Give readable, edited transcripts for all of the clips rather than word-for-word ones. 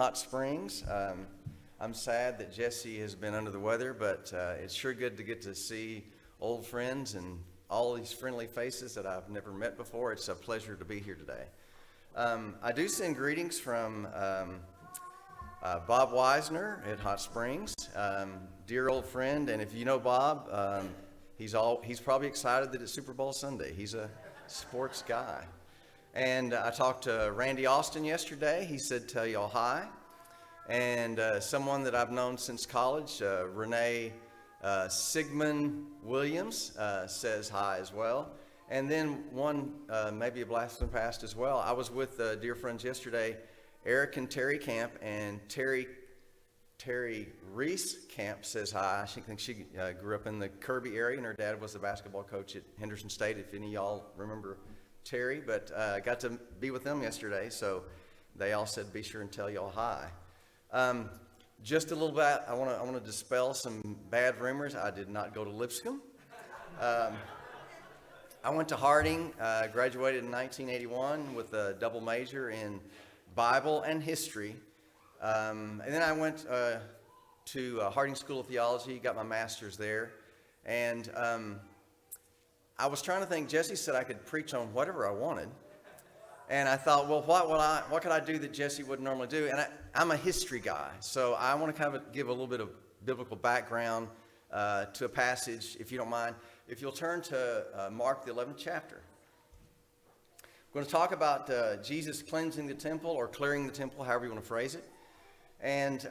Hot Springs. I'm sad that Jesse has been under the weather, but it's sure good to get to see old friends and all these friendly faces that I've never met before. It's a pleasure to be here today. I do send greetings from Bob Weisner at Hot Springs, dear old friend. And if you know Bob, he's probably excited that it's Super Bowl Sunday. He's a sports guy. And I talked to Randy Austin yesterday. He said, tell y'all hi. And someone that I've known since college, Renee Sigmund Williams, says hi as well. And then one, maybe a blast from the past as well. I was with dear friends yesterday, Eric and Terry Camp, and Terry Reese Camp says hi. She thinks she grew up in the Kirby area, and her dad was the basketball coach at Henderson State, if any of y'all remember Terry. But I got to be with them yesterday, so they all said be sure and tell y'all hi. Just a little bit, I want to dispel some bad rumors. I did not go to Lipscomb. I went to Harding, graduated in 1981 with a double major in Bible and history. And then I went to Harding School of Theology, got my master's there. And I was trying to think, Jesse said I could preach on whatever I wanted. And I thought, well, what could I do that Jesse wouldn't normally do? And I'm a history guy, so I want to kind of give a little bit of biblical background to a passage, if you don't mind. If you'll turn to Mark, the 11th chapter. I'm going to talk about Jesus cleansing the temple or clearing the temple, however you want to phrase it. And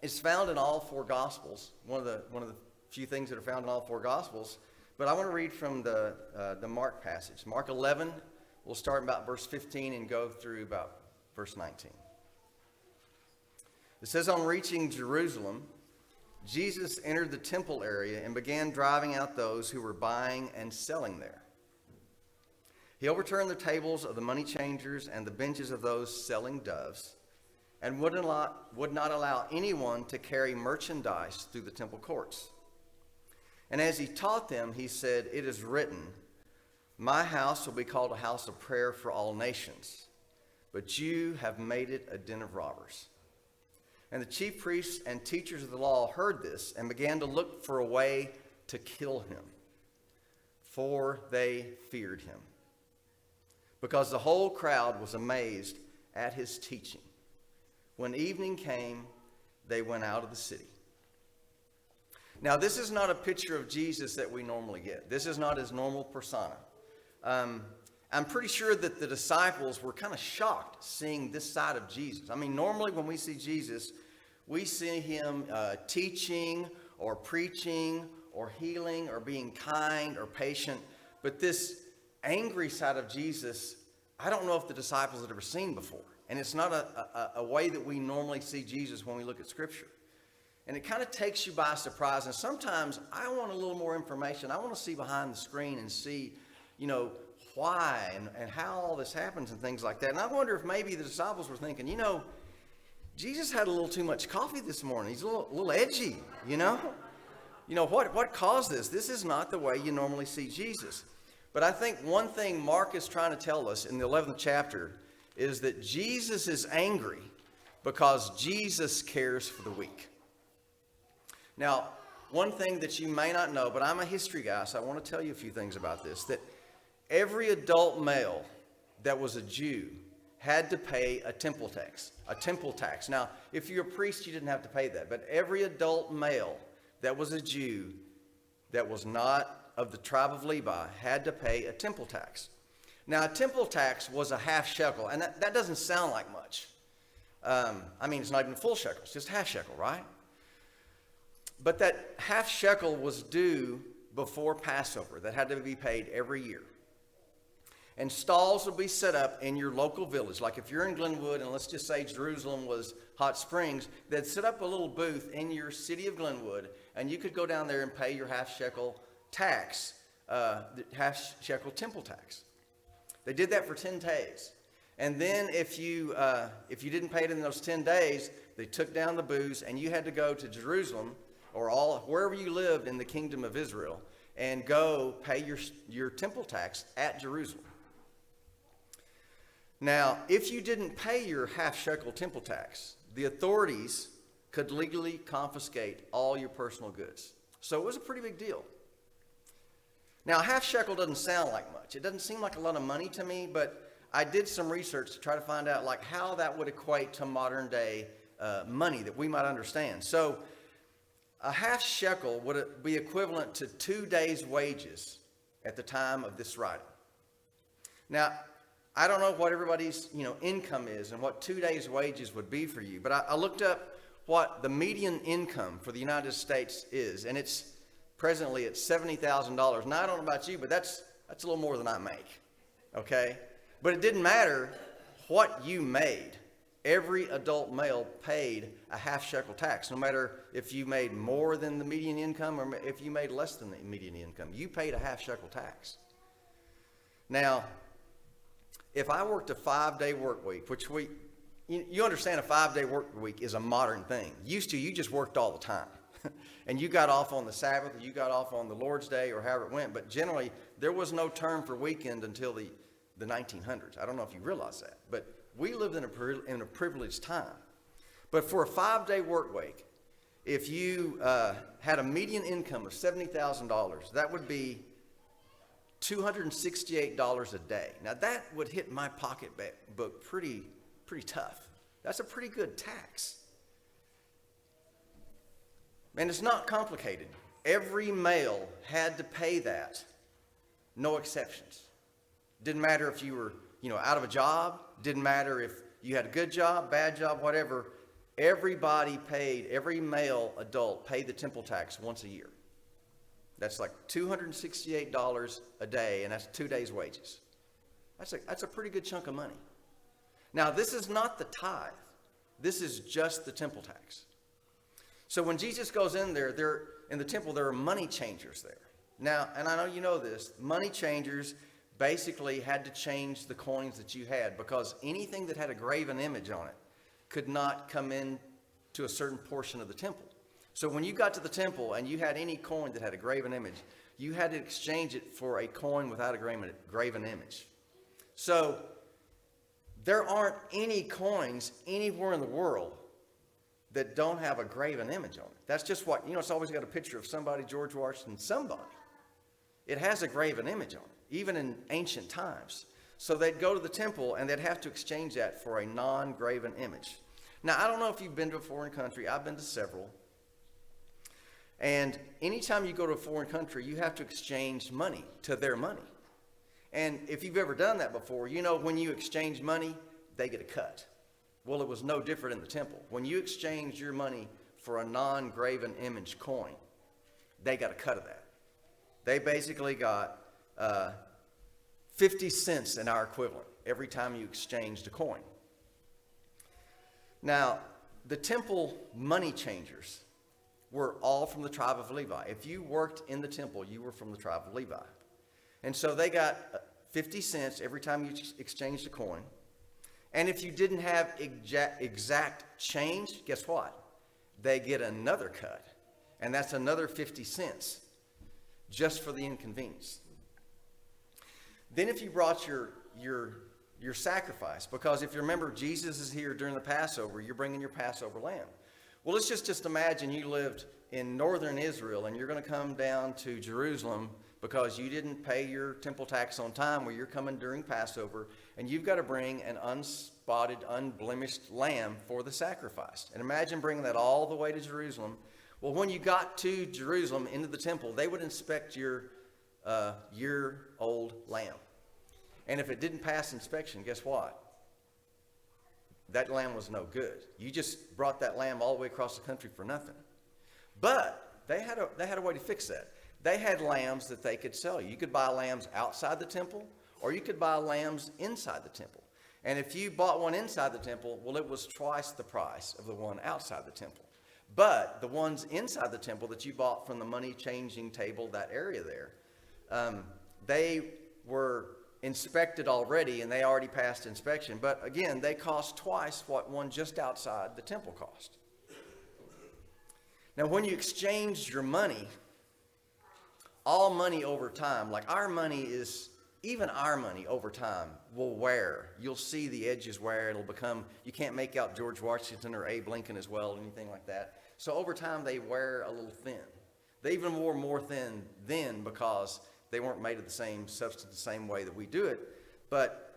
it's found in all four Gospels, one of the few things that are found in all four Gospels. But I want to read from the Mark passage. Mark 11, we'll start about verse 15 and go through about verse 19. It says, on reaching Jerusalem, Jesus entered the temple area and began driving out those who were buying and selling there. He overturned the tables of the money changers and the benches of those selling doves, and would not allow anyone to carry merchandise through the temple courts. And as he taught them, he said, it is written, my house will be called a house of prayer for all nations, but you have made it a den of robbers. And the chief priests and teachers of the law heard this and began to look for a way to kill him, for they feared him, because the whole crowd was amazed at his teaching. When evening came, they went out of the city. Now, this is not a picture of Jesus that we normally get. This is not his normal persona. I'm pretty sure that the disciples were kind of shocked seeing this side of Jesus. I mean, normally when we see Jesus, we see him teaching or preaching or healing or being kind or patient. But this angry side of Jesus, I don't know if the disciples had ever seen before. And it's not a way that we normally see Jesus when we look at Scripture. And it kind of takes you by surprise. And sometimes I want a little more information. I want to see behind the screen and see, why and how all this happens and things like that. And I wonder if maybe the disciples were thinking, Jesus had a little too much coffee this morning. He's a little edgy, What caused this? This is not the way you normally see Jesus. But I think one thing Mark is trying to tell us in the 11th chapter is that Jesus is angry because Jesus cares for the weak. Now, one thing that you may not know, but I'm a history guy, so I want to tell you a few things about this, that every adult male that was a Jew had to pay a temple tax. Now, if you're a priest, you didn't have to pay that, but every adult male that was a Jew that was not of the tribe of Levi had to pay a temple tax. Now, a temple tax was a half shekel, and that doesn't sound like much. It's not even full shekel, it's just half shekel, right? But that half shekel was due before Passover. That had to be paid every year. And stalls would be set up in your local village. Like if you're in Glenwood, and let's just say Jerusalem was Hot Springs, they'd set up a little booth in your city of Glenwood, and you could go down there and pay your half shekel tax, half shekel temple tax. They did that for 10 days. And then if you didn't pay it in those 10 days, they took down the booths, and you had to go to Jerusalem or wherever you lived in the kingdom of Israel and go pay your temple tax at Jerusalem. Now, if you didn't pay your half shekel temple tax, the authorities could legally confiscate all your personal goods. So it was a pretty big deal. Now, half shekel doesn't sound like much. It doesn't seem like a lot of money to me, but I did some research to try to find out like how that would equate to modern day money that we might understand. So a half shekel would be equivalent to 2 days' wages at the time of this writing. Now, I don't know what everybody's income is and what 2 days' wages would be for you, but I looked up what the median income for the United States is, and it's presently at $70,000. Now, I don't know about you, but that's a little more than I make, okay? But it didn't matter what you made. Every adult male paid a half shekel tax, no matter if you made more than the median income or if you made less than the median income. You paid a half shekel tax. Now, if I worked a 5-day work week, which you understand a 5-day work week is a modern thing. Used to, you just worked all the time. And you got off on the Sabbath, or you got off on the Lord's Day, or however it went. But generally, there was no term for weekend until the 1900s. I don't know if you realize that. But we lived in a privileged time. But for a 5-day work week, if you had a median income of $70,000, that would be $268 a day. Now, that would hit my pocketbook pretty tough. That's a pretty good tax. And it's not complicated. Every male had to pay that, no exceptions. Didn't matter if you were, out of a job. Didn't matter if you had a good job, bad job, whatever. Everybody paid, every male adult paid the temple tax once a year. That's like $268 a day, and that's 2 days' wages. That's a pretty good chunk of money. Now, this is not the tithe. This is just the temple tax. So when Jesus goes in there, in the temple, there are money changers there. Now, and I know you know this, money changers basically had to change the coins that you had, because anything that had a graven image on it could not come in to a certain portion of the temple. So when you got to the temple and you had any coin that had a graven image, you had to exchange it for a coin without a graven image. So there aren't any coins anywhere in the world that don't have a graven image on it. That's just what, it's always got a picture of somebody, George Washington, somebody. It has a graven image on it, even in ancient times. So they'd go to the temple and they'd have to exchange that for a non-graven image. Now, I don't know if you've been to a foreign country. I've been to several. And anytime you go to a foreign country, you have to exchange money to their money. And if you've ever done that before, when you exchange money, they get a cut. Well, it was no different in the temple. When you exchanged your money for a non-graven image coin, they got a cut of that. They basically got 50 cents in our equivalent every time you exchanged a coin. Now, the temple money changers were all from the tribe of Levi. If you worked in the temple, you were from the tribe of Levi. And so they got 50 cents every time you exchanged a coin. And if you didn't have exact change, guess what? They get another cut. And that's another 50 cents just for the inconvenience. Then if you brought your sacrifice, because if you remember, Jesus is here during the Passover, you're bringing your Passover lamb. Well, let's just imagine you lived in northern Israel and you're going to come down to Jerusalem because you didn't pay your temple tax on time, where you're coming during Passover, and you've got to bring an unspotted, unblemished lamb for the sacrifice. And imagine bringing that all the way to Jerusalem. Well, when you got to Jerusalem, into the temple, they would inspect your year-old lamb. And if it didn't pass inspection, guess what? That lamb was no good. You just brought that lamb all the way across the country for nothing. But they had a way to fix that. They had lambs that they could sell you. You could buy lambs outside the temple, or you could buy lambs inside the temple. And if you bought one inside the temple, well, it was twice the price of the one outside the temple. But the ones inside the temple that you bought from the money-changing table, that area there, they were inspected already, and they already passed inspection. But again, they cost twice what one just outside the temple cost. Now, when you exchanged your money, all money over time, like our money is even our money over time will wear. You'll see the edges wear. It'll become, you can't make out George Washington or Abe Lincoln as well, or anything like that. So over time, they wear a little thin. They even wore more thin then because they weren't made of the same substance, the same way that we do it. But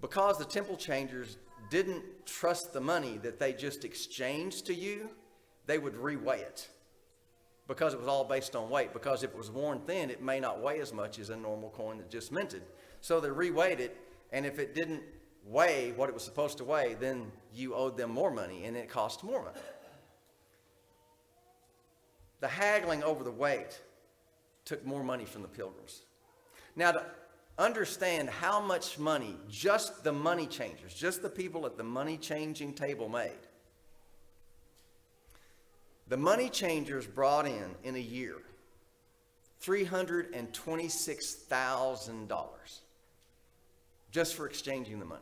because the temple changers didn't trust the money that they just exchanged to you, they would reweigh it. Because it was all based on weight. Because if it was worn thin, it may not weigh as much as a normal coin that just minted. So they reweighed it, and if it didn't weigh what it was supposed to weigh, then you owed them more money, and it cost more money. The haggling over the weight took more money from the pilgrims. Now, to understand how much money just the money changers, just the people at the money changing table made, the money changers brought in a year, $326,000 just for exchanging the money.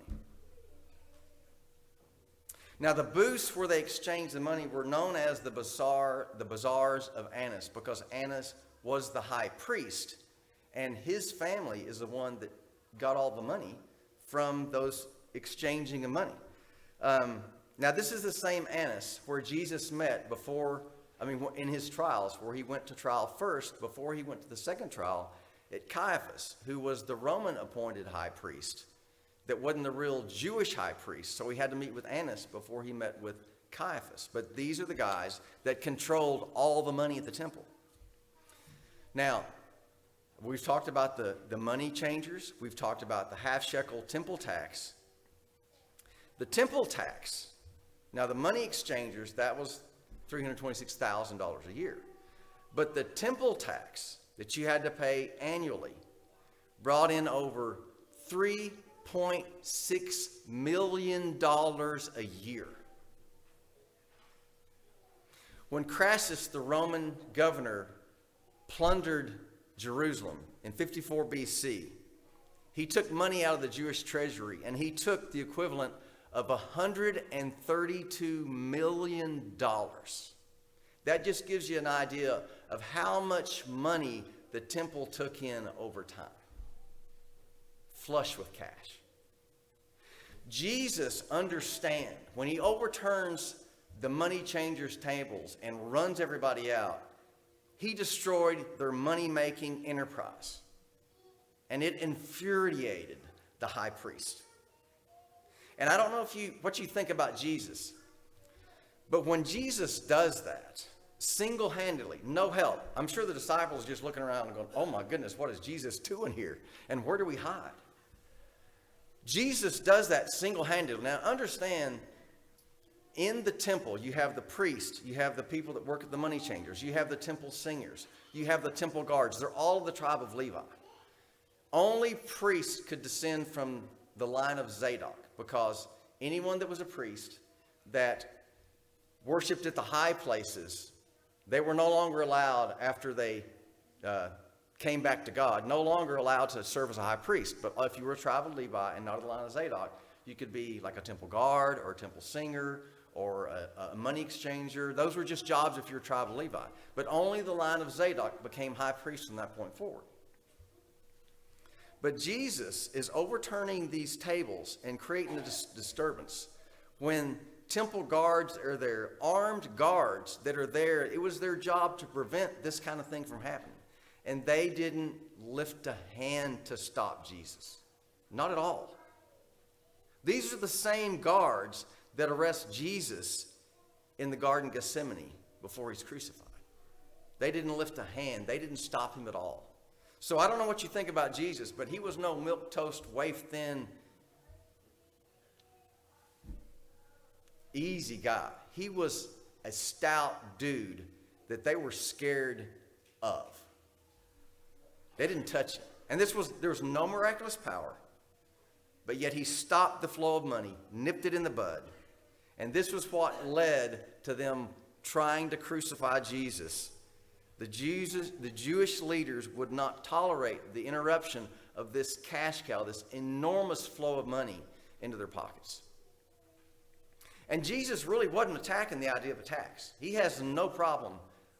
Now, the booths where they exchanged the money were known as the bazaars of Annas, because Annas was the high priest, and his family is the one that got all the money from those exchanging of money. Now, this is the same Annas where Jesus met in his trials, where he went to trial first before he went to the second trial at Caiaphas, who was the Roman appointed high priest that wasn't the real Jewish high priest. So he had to meet with Annas before he met with Caiaphas. But these are the guys that controlled all the money at the temple. Now, we've talked about the money changers. We've talked about the half shekel temple tax. The temple tax, now the money exchangers, that was $326,000 a year. But the temple tax that you had to pay annually brought in over $3.6 million a year. When Crassus, the Roman governor, plundered Jerusalem in 54 BC, he took money out of the Jewish treasury, and he took the equivalent of $132 million. That just gives you an idea of how much money the temple took in over time. Flush with cash. Jesus understands when he overturns the money changers' tables and runs everybody out, he destroyed their money-making enterprise. And it infuriated the high priest. And I don't know what you think about Jesus, but when Jesus does that, single-handedly, no help, I'm sure the disciples are just looking around and going, oh my goodness, what is Jesus doing here? And where do we hide? Jesus does that single-handedly. Now understand, in the temple, you have the priest, you have the people that work at the money changers, you have the temple singers, you have the temple guards. They're all of the tribe of Levi. Only priests could descend from the line of Zadok, because anyone that was a priest that worshipped at the high places, they were no longer allowed, after they came back to God, no longer allowed to serve as a high priest. But if you were a tribe of Levi and not of the line of Zadok, you could be like a temple guard or a temple singer or a money exchanger. Those were just jobs if you're a tribe of Levi. But only the line of Zadok became high priest from that point forward. But Jesus is overturning these tables and creating a disturbance. When temple guards are there, armed guards that are there, it was their job to prevent this kind of thing from happening. And they didn't lift a hand to stop Jesus. Not at all. These are the same guards that arrest Jesus in the Garden of Gethsemane before he's crucified. They didn't lift a hand. They didn't stop him at all. So I don't know what you think about Jesus, but he was no milquetoast, waif-thin, easy guy. He was a stout dude that they were scared of. They didn't touch him. And there was no miraculous power, but yet he stopped the flow of money, nipped it in the bud. And this was what led to them trying to crucify Jesus. The Jewish leaders would not tolerate the interruption of this cash cow, this enormous flow of money into their pockets. And Jesus really wasn't attacking the idea of a tax. He has no problem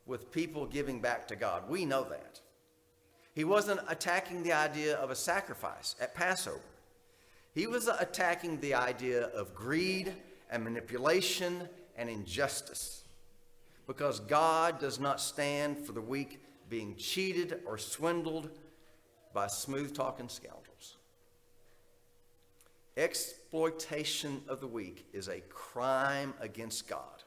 with people giving back to God. We know that. He wasn't attacking the idea of a sacrifice at Passover. He was attacking the idea of greed and manipulation and injustice. Because God does not stand for the weak being cheated or swindled by smooth-talking scoundrels. Exploitation of the weak is a crime against God.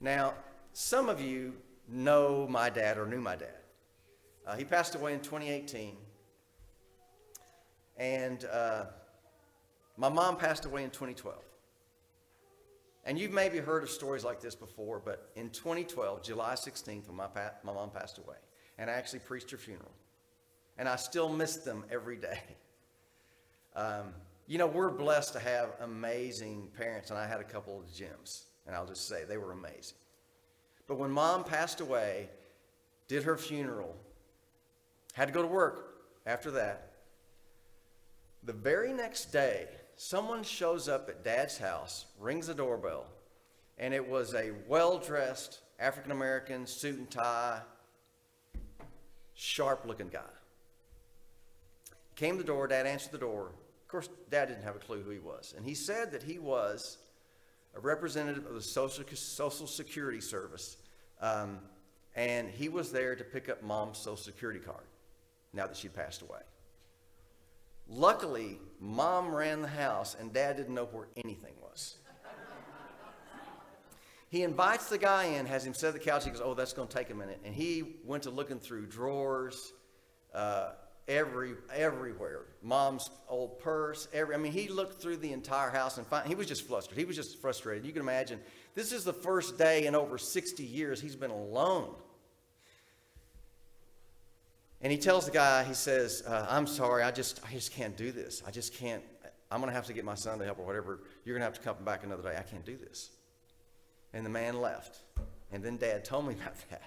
Now, some of you know my dad or knew my dad. He passed away in 2018. And my mom passed away in 2012. And you've maybe heard of stories like this before, but in 2012, July 16th, when my mom passed away, and I actually preached her funeral. And I still miss them every day. We're blessed to have amazing parents, and I had a couple of gems, and I'll just say they were amazing. But when Mom passed away, did her funeral, had to go to work after that, the very next day, someone shows up at Dad's house, rings the doorbell, and it was a well-dressed African-American, suit and tie, sharp-looking guy. Came to the door, Dad answered the door. Of course, Dad didn't have a clue who he was. And he said that he was a representative of the Social Security Service, and he was there to pick up Mom's Social Security card now that she'd passed away. Luckily, Mom ran the house, and Dad didn't know where anything was. He invites the guy in, has him sit at the couch. He goes, "Oh, that's going to take a minute." And he went to looking through drawers, everywhere. Mom's old purse, he looked through the entire house and he was just flustered. He was just frustrated. You can imagine, this is the first day in over 60 years he's been alone. And he tells the guy, he says, "I'm sorry, I just can't do this. I just can't. I'm going to have to get my son to help or whatever. You're going to have to come back another day. I can't do this." And the man left. And then Dad told me about that.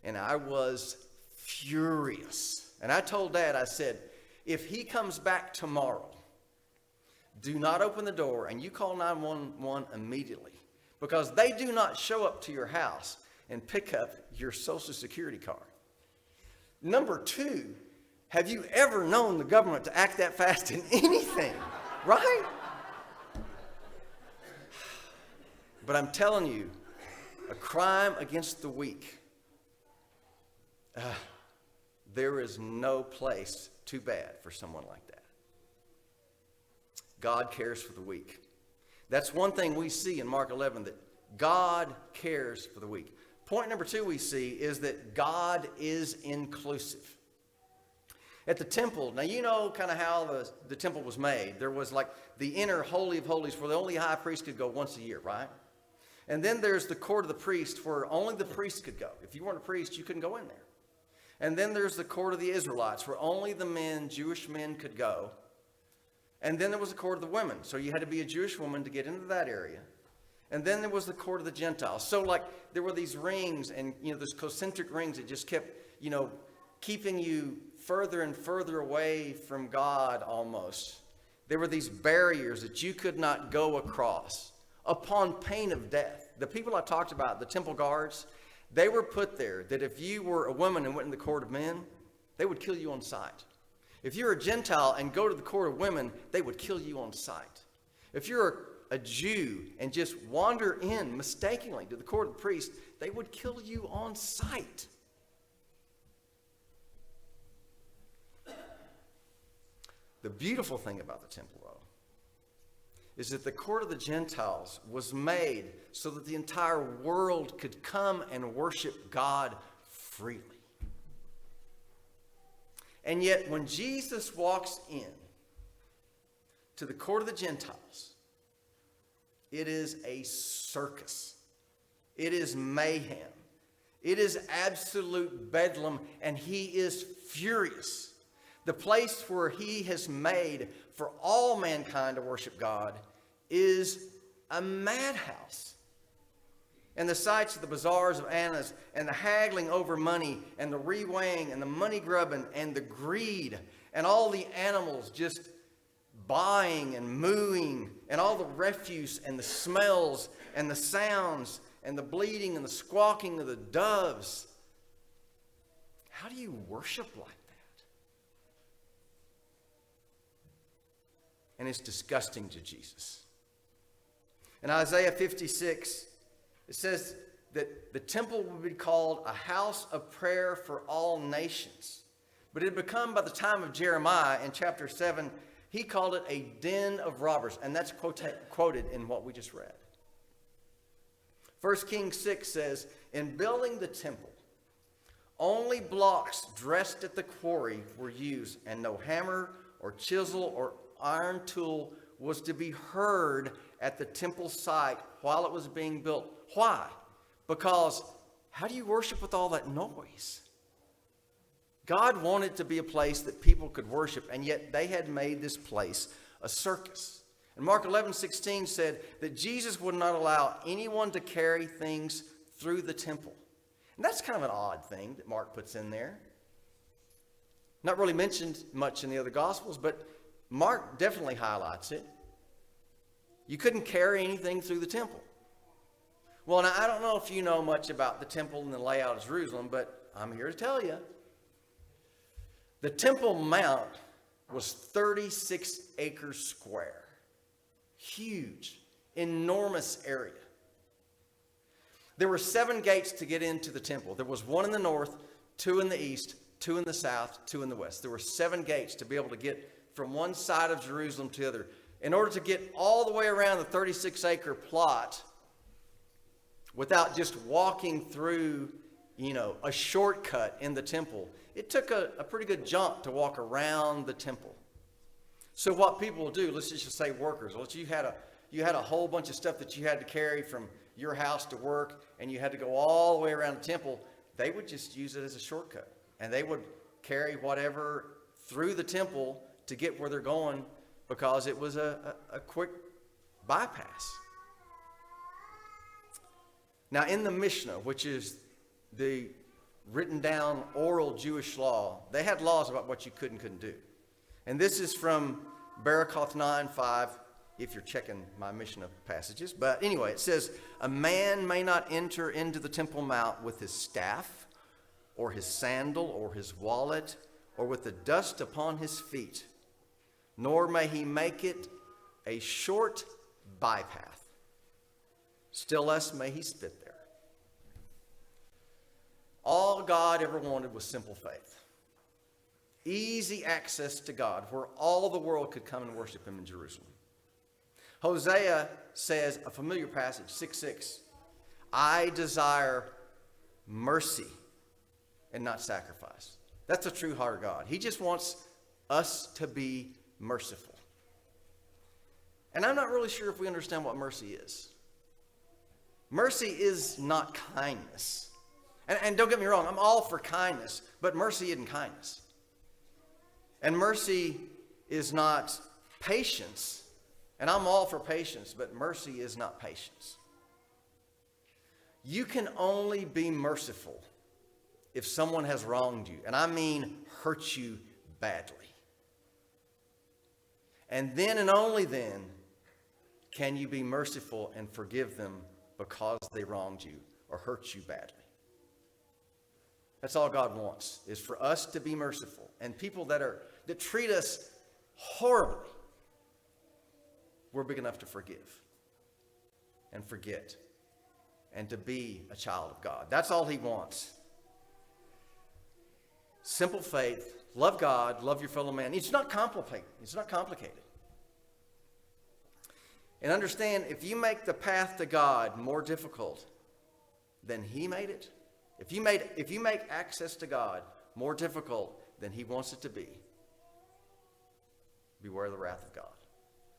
And I was furious. And I told Dad, I said, if he comes back tomorrow, do not open the door and you call 911 immediately. Because they do not show up to your house and pick up your Social Security card. Number two, have you ever known the government to act that fast in anything? Right? But I'm telling you, a crime against the weak. There is no place too bad for someone like that. God cares for the weak. That's one thing we see in Mark 11, that God cares for the weak. Point number two we see is that God is inclusive. At the temple, now you know kind of how the temple was made. There was like the inner Holy of Holies where the only high priest could go once a year, right? And then there's the court of the priest where only the priest could go. If you weren't a priest, you couldn't go in there. And then there's the court of the Israelites where only the men, Jewish men, could go. And then there was the court of the women. So you had to be a Jewish woman to get into that area. And then there was the court of the Gentiles. So like there were these rings and, those concentric rings that just kept, keeping you further and further away from God almost. There were these barriers that you could not go across upon pain of death. The people I talked about, the temple guards, they were put there that if you were a woman and went in the court of men, they would kill you on sight. If you're a Gentile and go to the court of women, they would kill you on sight. If you're a Jew and just wander in mistakenly to the court of the priest, they would kill you on sight. The beautiful thing about the temple, though, is that the court of the Gentiles was made so that the entire world could come and worship God freely. And yet, when Jesus walks in to the court of the Gentiles, it is a circus. It is mayhem. It is absolute bedlam, and he is furious. The place where he has made for all mankind to worship God is a madhouse. And the sights of the bazaars of Annas and the haggling over money and the reweighing and the money grubbing and the greed and all the animals just buying and mooing and all the refuse and the smells and the sounds and the bleating and the squawking of the doves. how do you worship like that? And it's disgusting to Jesus. In Isaiah 56, it says that the temple would be called a house of prayer for all nations. But it had become, by the time of Jeremiah in chapter 7, he called it a den of robbers. And that's quoted in what we just read. 1 Kings 6 says, in building the temple, only blocks dressed at the quarry were used, and no hammer or chisel or iron tool was to be heard at the temple site while it was being built. Why? Because how do you worship with all that noise? God wanted to be a place that people could worship, and yet they had made this place a circus. And Mark 11:16 said that Jesus would not allow anyone to carry things through the temple. And that's kind of an odd thing that Mark puts in there. Not really mentioned much in the other Gospels, but Mark definitely highlights it. You couldn't carry anything through the temple. Well, now, I don't know if you know much about the temple and the layout of Jerusalem, but I'm here to tell you. The Temple Mount was 36 acres square. Huge, enormous area. There were 7 gates to get into the temple. There was 1 in the north, 2 in the east, 2 in the south, 2 in the west. There were 7 gates to be able to get from one side of Jerusalem to the other. In order to get all the way around the 36-acre plot without just walking through, a shortcut in the temple, it took a pretty good jump to walk around the temple. So what people will do, let's just say workers, you had a whole bunch of stuff that you had to carry from your house to work, and you had to go all the way around the temple, they would just use it as a shortcut. And they would carry whatever through the temple to get where they're going, because it was a quick bypass. Now, in the Mishnah, which is the written down oral Jewish law, they had laws about what you could and couldn't do. And this is from Barakoth 9:5, if you're checking my Mishnah passages. But anyway, it says, a man may not enter into the Temple Mount with his staff, or his sandal, or his wallet, or with the dust upon his feet, nor may he make it a short bypath. Still less may he spit there. All God ever wanted was simple faith. Easy access to God, where all the world could come and worship him in Jerusalem. Hosea says, a familiar passage, 6:6, I desire mercy and not sacrifice. That's a true heart of God. He just wants us to be merciful. And I'm not really sure if we understand what mercy is. Mercy is not kindness. And don't get me wrong, I'm all for kindness, but mercy isn't kindness. And mercy is not patience. And I'm all for patience, but mercy is not patience. You can only be merciful if someone has wronged you, and I mean hurt you badly. And then and only then can you be merciful and forgive them because they wronged you or hurt you badly. That's all God wants, is for us to be merciful. And people that treat us horribly, we're big enough to forgive and forget and to be a child of God. That's all he wants. Simple faith, love God, love your fellow man. It's not complicated. It's not complicated. And understand, if you make the path to God more difficult than he made it, if you make access to God more difficult than he wants it to be, beware the wrath of God.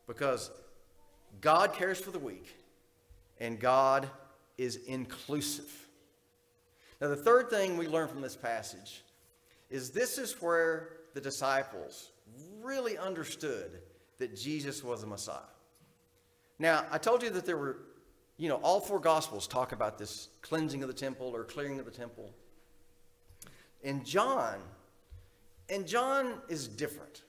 Because God cares for the weak, and God is inclusive. Now, the third thing we learn from this passage is this is where the disciples really understood that Jesus was the Messiah. Now, I told you that there were, all 4 Gospels talk about this cleansing of the temple or clearing of the temple. And John is different.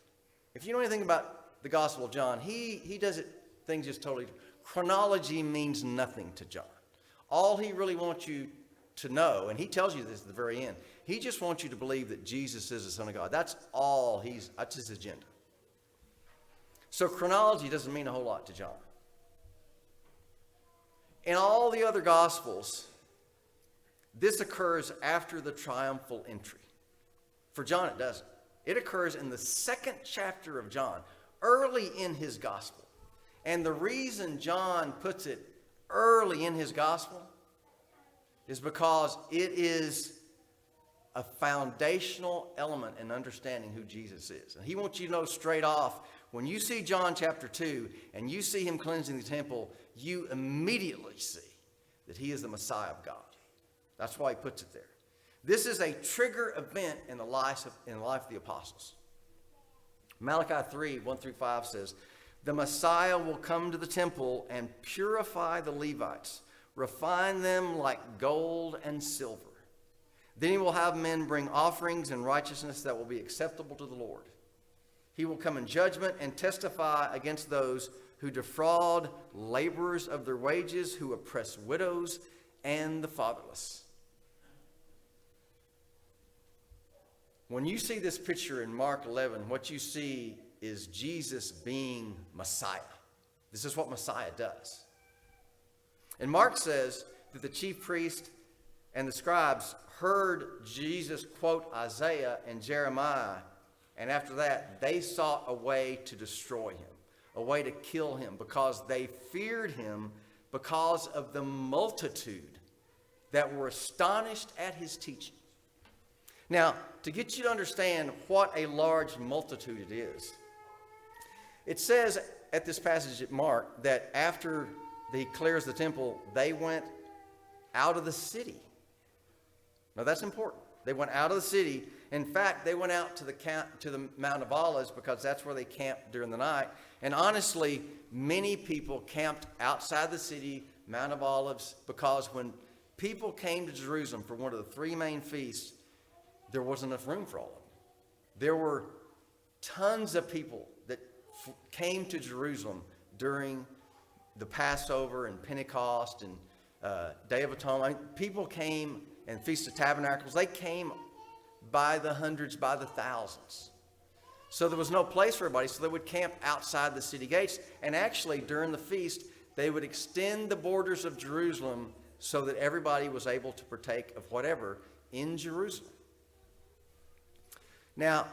If you know anything about the Gospel of John, he does things just totally. Chronology means nothing to John. All he really wants you to know, and he tells you this at the very end, he just wants you to believe that Jesus is the Son of God. That's his agenda. So chronology doesn't mean a whole lot to John. In all the other Gospels, this occurs after the triumphal entry. For John, it doesn't. It occurs in the 2nd chapter of John, early in his Gospel. And the reason John puts it early in his Gospel is because it is a foundational element in understanding who Jesus is. And he wants you to know straight off, when you see John chapter 2 and you see him cleansing the temple, you immediately see that he is the Messiah of God. That's why he puts it there. This is a trigger event in the life of the apostles. Malachi 3, 1 through 5 says, "The Messiah will come to the temple and purify the Levites, refine them like gold and silver. Then he will have men bring offerings in righteousness that will be acceptable to the Lord. He will come in judgment and testify against those who defraud laborers of their wages, who oppress widows and the fatherless." When you see this picture in Mark 11, what you see is Jesus being Messiah. This is what Messiah does. And Mark says that the chief priest and the scribes heard Jesus quote Isaiah and Jeremiah, and after that, they sought a way to destroy him, a way to kill him, because they feared him because of the multitude that were astonished at his teaching. Now, to get you to understand what a large multitude it is, it says at this passage at Mark that after he clears the temple, they went out of the city. Now, that's important. They went out of the city. In fact, they went out to the Mount of Olives because that's where they camped during the night. And honestly, many people camped outside the city, Mount of Olives, because when people came to Jerusalem for one of the 3 main feasts, there wasn't enough room for all of them. There were tons of people that came to Jerusalem during the Passover and Pentecost and Day of Atonement. People came, and Feast of Tabernacles, they came by the hundreds, by the thousands. So there was no place for everybody, so they would camp outside the city gates. And actually, during the feast, they would extend the borders of Jerusalem so that everybody was able to partake of whatever in Jerusalem. Now,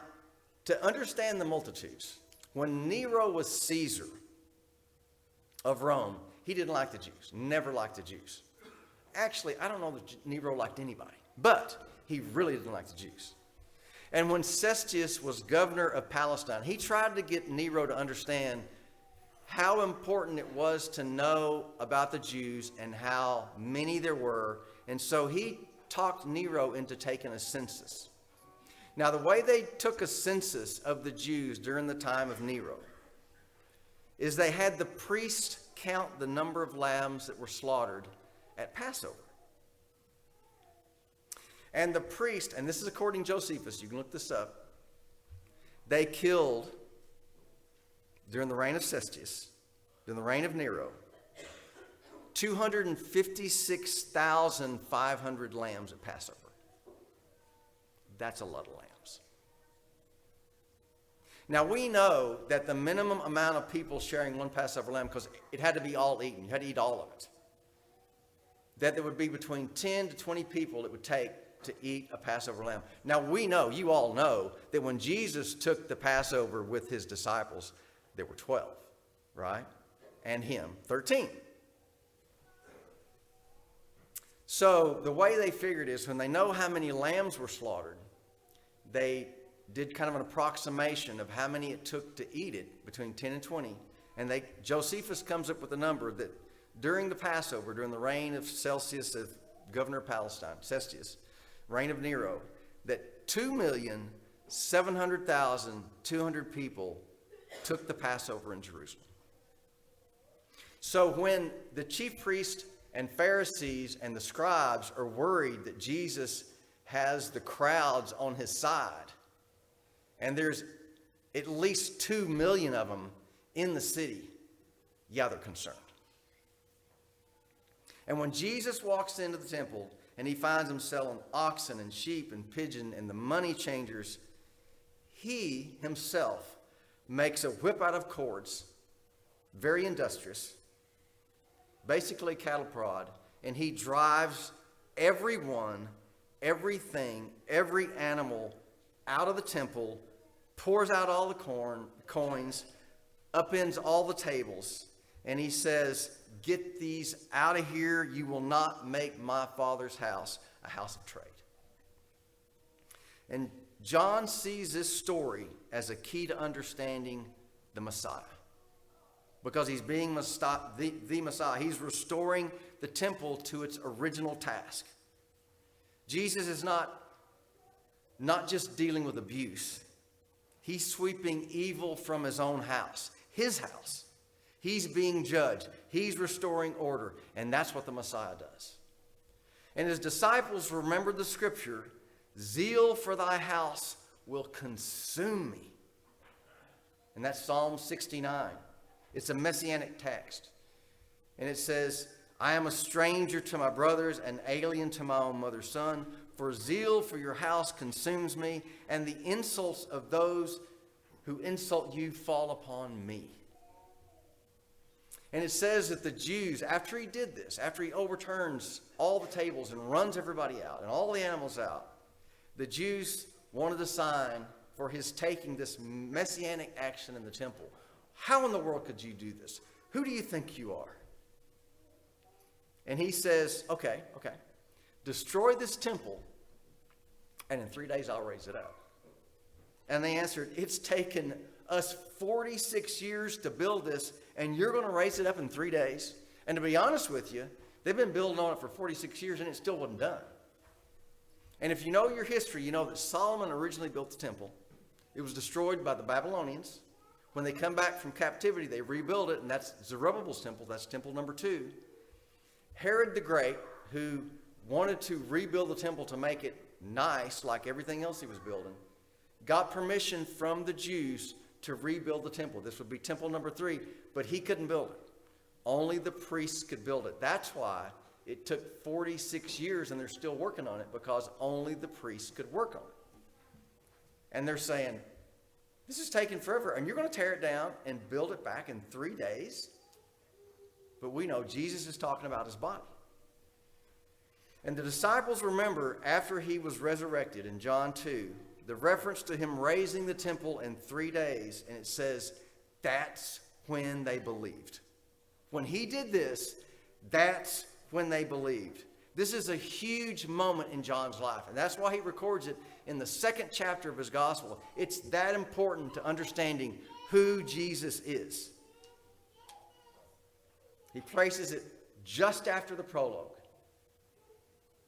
to understand the multitudes, when Nero was Caesar of Rome, he didn't like the Jews, never liked the Jews. Actually, I don't know that Nero liked anybody, but he really didn't like the Jews. And when Cestius was governor of Palestine, he tried to get Nero to understand how important it was to know about the Jews and how many there were. And so he talked Nero into taking a census. Now, the way they took a census of the Jews during the time of Nero is they had the priest count the number of lambs that were slaughtered at Passover. And the priest, and this is according to Josephus, you can look this up, they killed, during the reign of Cestius, during the reign of Nero, 256,500 lambs at Passover. That's a lot of lambs. Now, we know that the minimum amount of people sharing one Passover lamb, because it had to be all eaten, you had to eat all of it, that there would be between 10 to 20 people it would take to eat a Passover lamb. Now, we know, you all know, that when Jesus took the Passover with his disciples, there were 12, right? And him, 13. So the way they figured is when they know how many lambs were slaughtered, they did kind of an approximation of how many it took to eat it, between 10 and 20. And Josephus comes up with a number that during the Passover, during the reign of Celsius, the governor of Palestine, Cestius, reign of Nero, that 2,700,200 people took the Passover in Jerusalem. So when the chief priests and Pharisees and the scribes are worried that Jesus has the crowds on his side, and there's at least 2 million of them in the city, yeah, they're concerned. And when Jesus walks into the temple and he finds them selling oxen and sheep and pigeon and the money changers, he himself makes a whip out of cords, very industrious, basically cattle prod, and he drives everyone, everything, every animal out of the temple, pours out all the coins, upends all the tables, and he says, "Get these out of here. You will not make my Father's house a house of trade." And John sees this story as a key to understanding the Messiah, because he's being the Messiah. He's restoring the temple to its original task. Jesus is not just dealing with abuse. He's sweeping evil from his own house, his house. He's being judged. He's restoring order. And that's what the Messiah does. And his disciples remembered the scripture, "Zeal for thy house will consume me." And that's Psalm 69. It's a messianic text. And it says, "I am a stranger to my brothers, an alien to my own mother's son. For zeal for your house consumes me, and the insults of those who insult you fall upon me." And it says that the Jews, after he did this, after he overturns all the tables and runs everybody out and all the animals out, the Jews wanted a sign for his taking this messianic action in the temple. "How in the world could you do this? Who do you think you are?" And he says, okay, destroy this temple, and in 3 days I'll raise it up. And they answered, "It's taken us 46 years to build this, and you're going to raise it up in 3 days?" And to be honest with you, they've been building on it for 46 years, and it still wasn't done. And if you know your history, you know that Solomon originally built the temple. It was destroyed by the Babylonians. When they come back from captivity, they rebuild it, and that's Zerubbabel's temple. That's temple number 2. Herod the Great, who wanted to rebuild the temple to make it nice like everything else he was building, got permission from the Jews to rebuild the temple. This would be temple number 3, but he couldn't build it. Only the priests could build it. That's why it took 46 years, and they're still working on it, because only the priests could work on it. And they're saying, "This is taking forever, and you're going to tear it down and build it back in 3 days?" But we know Jesus is talking about his body. And the disciples remember, after he was resurrected in John 2, the reference to him raising the temple in 3 days, and it says, that's when they believed. When he did this, that's when they believed. This is a huge moment in John's life, and that's why he records it in the 2nd chapter of his gospel. It's that important to understanding who Jesus is. He places it just after the prologue,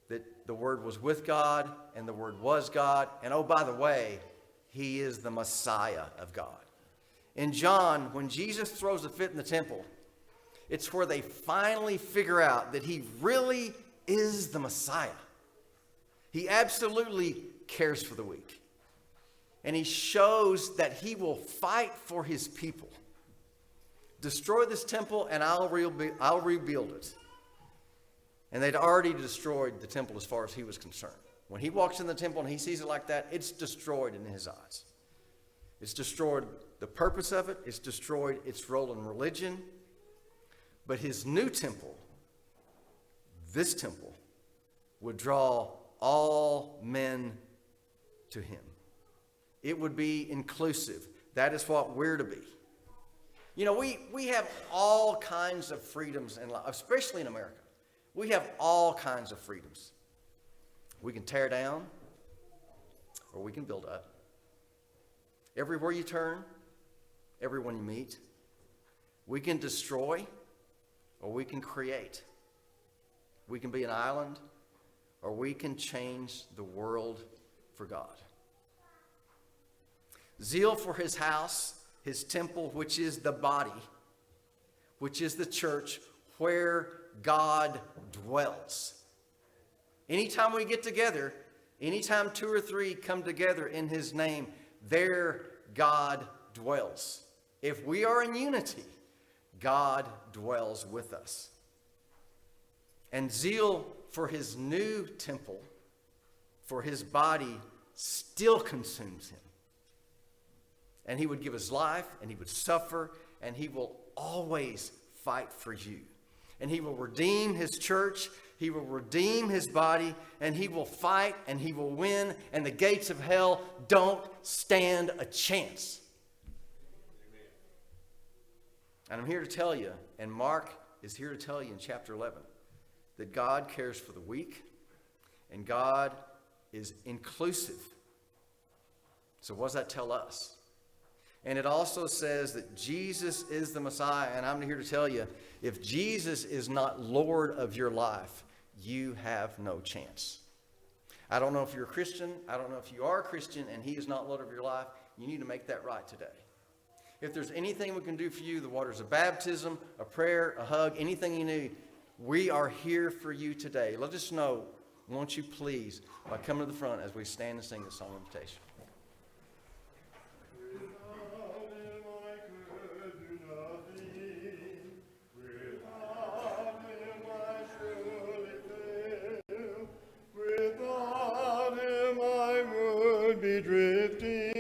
that the Word was with God, and the Word was God, and oh, by the way, he is the Messiah of God. In John, when Jesus throws a fit in the temple, it's where they finally figure out that he really is the Messiah. He absolutely cares for the weak. And he shows that he will fight for his people. Destroy this temple and I'll rebuild it. And they'd already destroyed the temple as far as he was concerned. When he walks in the temple and he sees it like that, it's destroyed in his eyes. It's destroyed the purpose of it. It's destroyed its role in religion. But his new temple, this temple, would draw all men to him. It would be inclusive. That is what we're to be. You know, we have all kinds of freedoms in life, especially in America. We have all kinds of freedoms. We can tear down, or we can build up. Everywhere you turn, everyone you meet, we can destroy, or we can create. We can be an island, or we can change the world for God. Zeal for his house, his temple, which is the body, which is the church where God dwells. Anytime we get together, anytime 2 or 3 come together in his name, there God dwells. If we are in unity, God dwells with us. And zeal for his new temple, for his body, still consumes him. And he would give his life, and he would suffer, and he will always fight for you. And he will redeem his church, he will redeem his body, and he will fight, and he will win, and the gates of hell don't stand a chance. Amen. And I'm here to tell you, and Mark is here to tell you in chapter 11, that God cares for the weak, and God is inclusive. So what does that tell us? And it also says that Jesus is the Messiah. And I'm here to tell you, if Jesus is not Lord of your life, you have no chance. I don't know if you're a Christian. I don't know if you are a Christian and he is not Lord of your life. You need to make that right today. If there's anything we can do for you, the waters of baptism, a prayer, a hug, anything you need, we are here for you today. Let us know, won't you please, by coming to the front as we stand and sing the song of invitation. Without him I would be drifting.